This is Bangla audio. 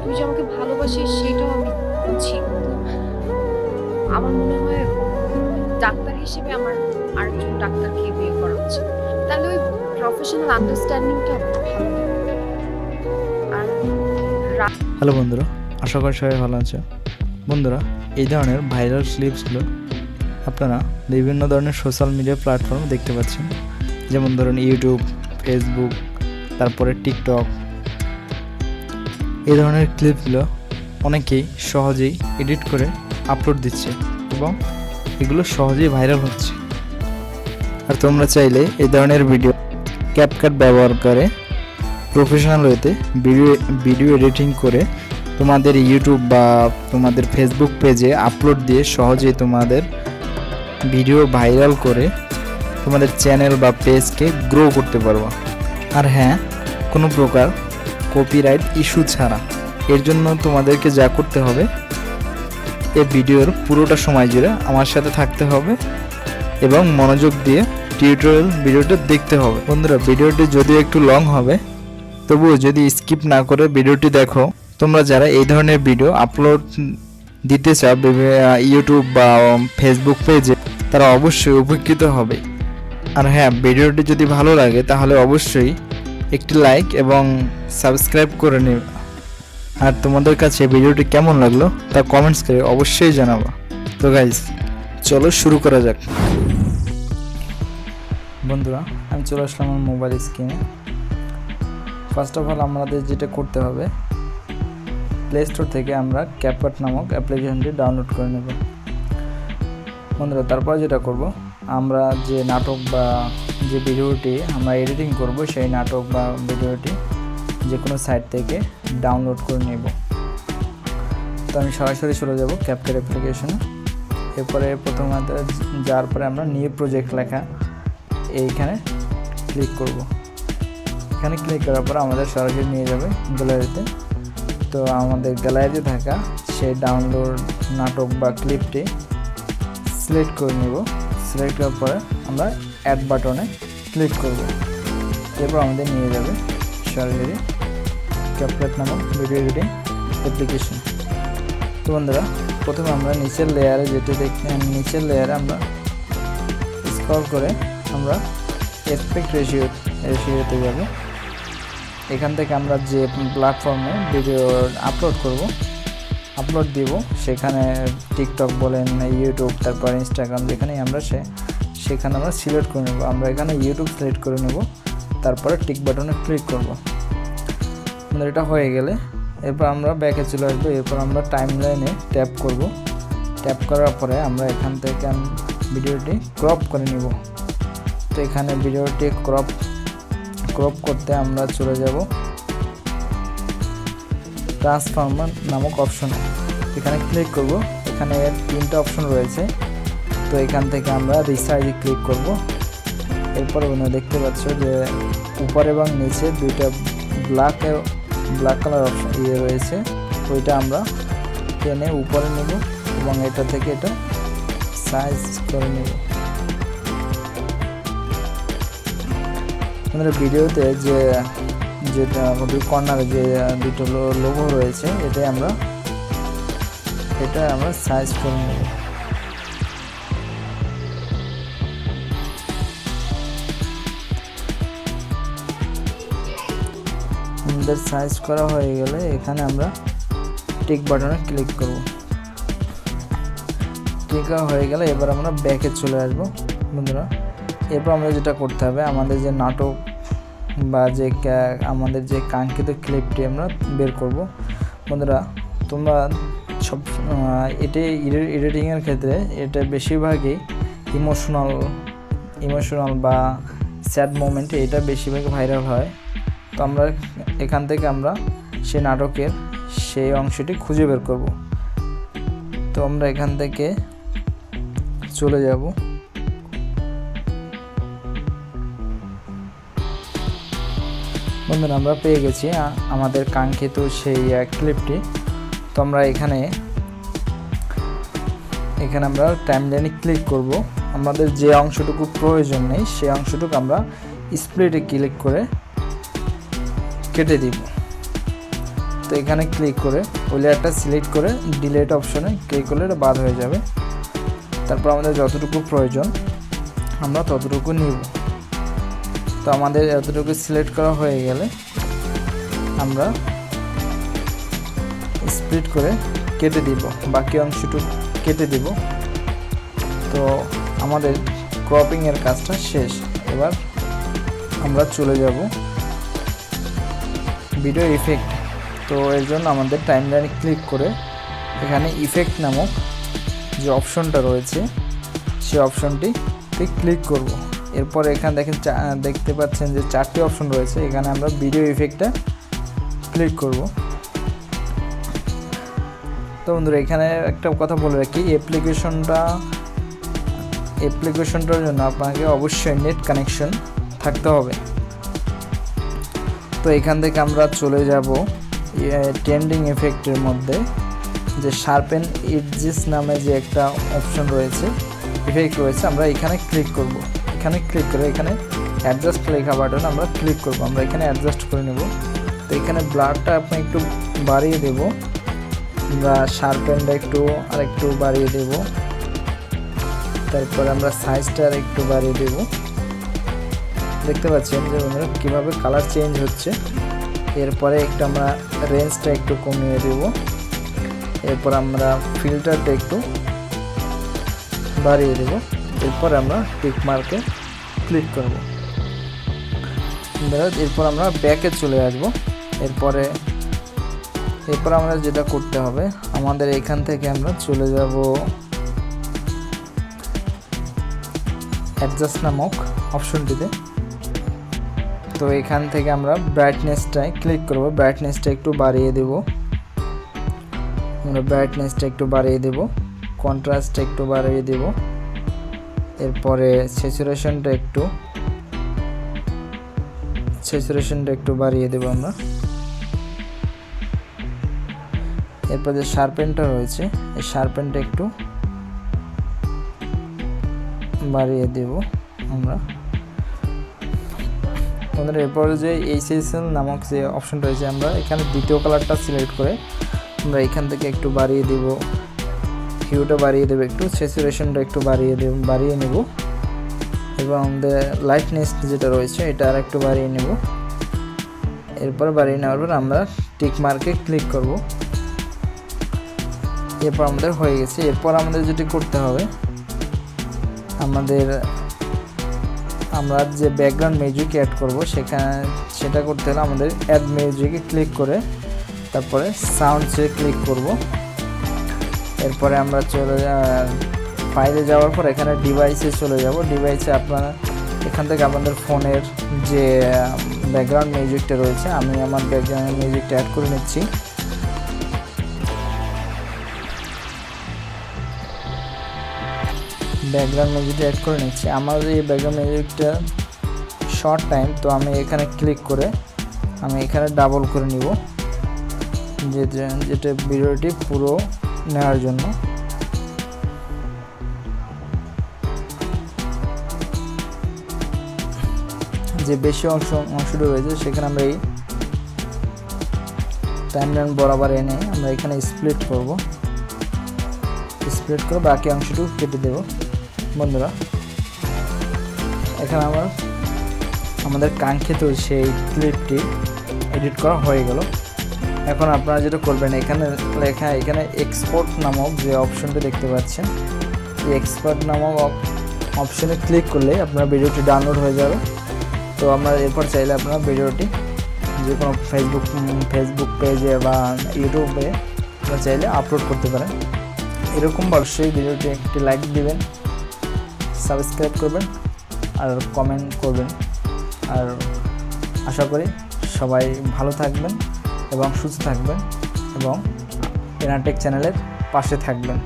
তুই যে আমাকে ভালোবাসিস সেটাও আমি বুঝি। আমার মনে হয় ডাক্তার হিসেবে আমার আরেকজন ডাক্তারকে বিয়ে করা উচিত, তাহলে ওই প্রফেশনাল আন্ডারস্ট্যান্ডিংটা ভালো থাকবে। আর হ্যালো বন্ধুরা, আশা করি সবাই ভালো আছে। বন্ধুরা, এই ধরনের ভাইরাল ক্লিপসগুলো আপনারা বিভিন্ন ধরনের সোশ্যাল মিডিয়া প্ল্যাটফর্মে দেখতে পাচ্ছেন, যেমন ধরুন ইউটিউব, ফেসবুক, তারপরে টিকটক। এই ধরনের ক্লিপগুলো অনেকেই সহজেই এডিট করে আপলোড দিচ্ছে এবং এগুলো সহজেই ভাইরাল হচ্ছে। আর তোমরা চাইলে এই ধরনের ভিডিও ক্যাপকাট ব্যবহার করে প্রফেশনাল ওয়েতে ভিডিও এডিটিং করে তোমাদের ইউটিউব বা তোমাদের ফেসবুক পেজে আপলোড দিয়ে সহজেই তোমাদের ভিডিও ভাইরাল করে তোমাদের চ্যানেল বা পেজকে গ্রো করতে পারবো। আর হ্যাঁ, কোনো প্রকার কপিরাইট ইস্যু ছাড়া। এর জন্য তোমাদেরকে যা করতে হবে, এই ভিডিওর পুরোটা সময় জুড়ে আমার সাথে থাকতে হবে এবং মনোযোগ দিয়ে টিউটোরিয়াল ভিডিওটা দেখতে হবে। বন্ধুরা, ভিডিওটি যদিও একটু লং হবে, তবুও যদি স্কিপ না করে ভিডিওটি দেখো, তোমরা যারা এই ধরনের ভিডিও আপলোড দিতে চাও ইউটিউব বা ফেসবুক পেজে, তারা অবশ্যই উপকৃত হবে। আর হ্যাঁ, ভিডিওটি যদি ভালো লাগে তাহলে অবশ্যই একটি লাইক এবং সাবস্ক্রাইব করে নেবে। আর তোমাদের কাছে ভিডিওটি কেমন লাগলো তা কমেন্টস করে অবশ্যই জানাবো। তো গাইজ, চলো শুরু করা যাক। বন্ধুরা, আমি চলে আসলাম আমার মোবাইল স্ক্রিনে। ফার্স্ট অফ অল আমাদের যেটা করতে হবে, প্লে স্টোর থেকে আমরা ক্যাপকাট নামক অ্যাপ্লিকেশনটি ডাউনলোড করে নেব। বন্ধুরা, তারপর যেটা করব, আমরা যে নাটক বা যে ভিডিওটি আমরা এডিটিং করব, সেই নাটক বা ভিডিওটি যে কোনো সাইট থেকে ডাউনলোড করে নেব। তো আমি সরাসরি চলে যাব ক্যাপকাট অ্যাপ্লিকেশনে। এরপরে প্রথমে যাওয়ার পরে আমরা নিউ প্রজেক্ট লেখা এইখানে ক্লিক করব। এখানে ক্লিক করার পর আমাদের সরাসরি নিয়ে যাবে গ্যালারিতে। তো আমাদের গ্যালারিতে থাকা সেই ডাউনলোড নাটক বা ক্লিপটি সিলেক্ট করে নেব। সিলেক্ট করার পরে আমরা অ্যাড বাটনে ক্লিক করব। এরপর আমাদের নিয়ে যাবে সরাসরি ক্যাপকাট নামক ভিডিও এডিটিং অ্যাপ্লিকেশন। তো বন্ধুরা, প্রথমে আমরা নিচের লেয়ারে নিচের লেয়ারে আমরা স্ক্রল করে আমরা অ্যাসপেক্ট রেশিওতে যাব। এখান থেকে আমরা যে প্ল্যাটফর্মে ভিডিও আপলোড দিব, সেখানে টিকটক বলেন, ইউটিউব, তারপর ইনস্টাগ্রাম, যেখানেই আমরা সেখানে আমরা সিলেক্ট করে নেব। আমরা এখানে ইউটিউব সিলেক্ট করে নেব, তারপরে টিক বাটনে ক্লিক করব। আমাদের এটা হয়ে গেলে এরপর আমরা ব্যাকে চলে আসবো। এরপর আমরা টাইম লাইনে ট্যাপ করব। ট্যাপ করার পরে আমরা এখান থেকে ভিডিওটি ক্রপ করে নিব। তো এখানে ভিডিওটি ক্রপ করতে আমরা চলে যাব ট্রান্সফর্মার নামক অপশনে। এখানে ক্লিক করব। এখানে 3টা অপশন রয়েছে। তো এখান থেকে আমরা রিসাইজে ক্লিক করব। এরপরে দেখতে পাচ্ছ যে উপর এবং নিচে 2টা ব্ল্যাক কালার অপশন রয়েছে। ওইটা আমরা টেনে উপরে নেব এবং এটা থেকে এটা সাইজ করে নেব। আমাদের ভিডিওতে যে কর্নারে যে দুটো লোগো রয়েছে, এটা আমরা সাইজ করে নেব। আমাদের সাইজ করা হয়ে গেলে এখানে আমরা টিক বাটনে ক্লিক করব। টিক হয়ে গেলে এবার আমরা ব্যাকে চলে আসব। বন্ধুরা, এরপর আমরা যেটা করতে হবে, আমাদের যে নাটক বা আমাদের যে কাঙ্ক্ষিত ক্লিপটি আমরা বের করব। বন্ধুরা, তোমরা সব এডিটিংয়ের ক্ষেত্রে এটা বেশিরভাগই ইমোশনাল বা স্যাড মোমেন্টে এটা বেশিরভাগ ভাইরাল হয়। তো আমরা এখান থেকে আমরা সেই নাটকের সেই অংশটি খুঁজে বের করব। তো আমরা এখান থেকে চলে যাব। বন্ধুরা, আমরা পেয়ে গেছি আমাদের কাঙ্ক্ষিত সেই ক্লিপটি। তো আমরা এখানে আমরা টাইমলাইনে ক্লিক করব। আমাদের যে অংশটুকু প্রয়োজন নেই সেই অংশটুকু আমরা স্প্লিটে ক্লিক করে কেটে দিব। তো এখানে ক্লিক করে ওই লেয়ারটা সিলেক্ট করে ডিলিট অপশনে ক্লিক করলে এটা বাদ হয়ে যাবে। তারপর আমাদের যতটুকু প্রয়োজন আমরা ততটুকু নিব। তো আমাদের এতটুকু সিলেক্ট করা হয়ে গেলে আমরা স্প্লিট করে কেটে দিব, বাকি অংশটুকু কেটে দিব। তো আমাদের ক্রপিংয়ের কাজটা শেষ। এবার আমরা চলে যাব ভিডিও ইফেক্ট। তো এর জন্য আমাদের টাইমলাইনে ক্লিক করে এখানে ইফেক্ট নামক যে অপশনটা রয়েছে সেই অপশনটিতে ক্লিক করব। এরপর এখানে দেখতে পাচ্ছেন যে 4টি অপশন রয়েছে, এখানে আমরা ভিডিও ইফেক্টটা ক্লিক করব। তো বন্ধুরা এখানে একটা কথা বলে রাখি, অ্যাপ্লিকেশনটার জন্য আপনাকে অবশ্যই নেট কানেকশন থাকতে হবে। তো এখান থেকে আমরা চলে যাব ট্রেন্ডিং এফেক্টের মধ্যে যে শার্পেন এডজেস নামে যে একটা অপশন রয়েছে, ইফেক্ট রয়েছে, আমরা এখানে ক্লিক করব। এখানে ক্লিক করে এখানে অ্যাডজাস্ট লেখা বাটন আমরা ক্লিক করব। আমরা এখানে অ্যাডজাস্ট করে নেব। তো এখানে ব্লারটা আপনি একটু বাড়িয়ে দেব, আমরা শার্পেনটা আরেকটু বাড়িয়ে দেব। তারপর আমরা সাইজটা আরেকটু বাড়িয়ে দেব। দেখতে পাচ্ছেন যে বন্ধুরা কীভাবে কালার চেঞ্জ হচ্ছে। এরপরে আমরা রেঞ্জটা একটু কমিয়ে দেব। এরপর আমরা ফিল্টারটা একটু বাড়িয়ে দেব। এরপর আমরা টিক মার্কে ক্লিক করব। এরপর আমরা ব্যাকে চলে আসব। এরপর আমরা যেটা করতে হবে, আমাদের এখান থেকে আমরা চলে যাব অ্যাডজাস্ট নামক অপশনটিতে। তো এখান থেকে আমরা ব্রাইটনেসটায় ক্লিক করব। ব্রাইটনেসটা একটু বাড়িয়ে দেব, কন্ট্রাস্টটা একটু বাড়িয়ে দেব। এরপরে স্যাচুরেশনটা একটু বাড়িয়ে দেব আমরা। এরপর যে শার্পেনটা রয়েছে এই শার্পেনটা একটু বাড়িয়ে দেব আমরা। আমাদের এরপরে যে HSL নামক যে অপশন রয়েছে, আমরা এখানে দ্বিতীয় কালারটা সিলেক্ট করে আমরা এখান থেকে একটু বাড়িয়ে দেব, হিউটা বাড়িয়ে দেব, একটু স্যাচুরেশনটা একটু বাড়িয়ে নেব। এবং আমাদের লাইটনেস যেটা রয়েছে এটা আর একটু বাড়িয়ে নেব। এরপর বাড়িয়ে নেওয়ার পর আমরা টিক মার্কে ক্লিক করব। এরপর আমাদের হয়ে গেছে। এরপর আমাদের যেটি করতে হবে, আমরা যে ব্যাকগ্রাউন্ড মিউজিক অ্যাড করব সেটা করতে হলে আমাদের অ্যাড মিউজিকে ক্লিক করে তারপরে সাউন্ডসে ক্লিক করব। এরপরে আমরা ফাইলে যাওয়ার পর এখানে ডিভাইসে চলে যাব। ডিভাইসে আপনারা এখান থেকে আপনাদের ফোনের যে ব্যাকগ্রাউন্ড মিউজিকটা রয়েছে, আমি আমার ব্যাকগ্রাউন্ড মিউজিকটা অ্যাড করে নিচ্ছি। আমার এই ব্যাকগ্রাউন্ড মিউজিকটা শর্ট টাইম, তো আমি এখানে ক্লিক করে আমি এখানে ডাবল করে নিব, যেটা ভিডিওটি পুরো নেওয়ার জন্য। যে বেশি অংশটা রয়েছে সেখানে আমরা এই টাইমলাইন বরাবর এনে আমরা এখানে স্প্লিট করে বাকি অংশটুকু কেটে দেব। বন্ধুরা এখানে আমাদের কাঙ্ক্ষিত সেই ক্লিপটি এডিট করা হয়ে গেল। এখন আপনারা যেটা করবেন, এখানে এক্সপোর্ট নামক যে অপশনটি দেখতে পাচ্ছেন, এই এক্সপোর্ট নামক অপশনে ক্লিক করলে আপনার ভিডিওটি ডাউনলোড হয়ে যাবে। তো আমরা এরপর চাইলে আপনারা ভিডিওটি যে কোনো ফেসবুক পেজে বা ইউটিউবে আপনারা চাইলে আপলোড করতে পারেন। এরকম অবশ্যই ভিডিওটি একটি লাইক দিবেন, সাবস্ক্রাইব করবেন আর কমেন্ট করবেন। আর আশা করি সবাই ভালো থাকবেন এবং সুস্থ থাকবেন এবং এনাটেক চ্যানেলের পাশে থাকবেন।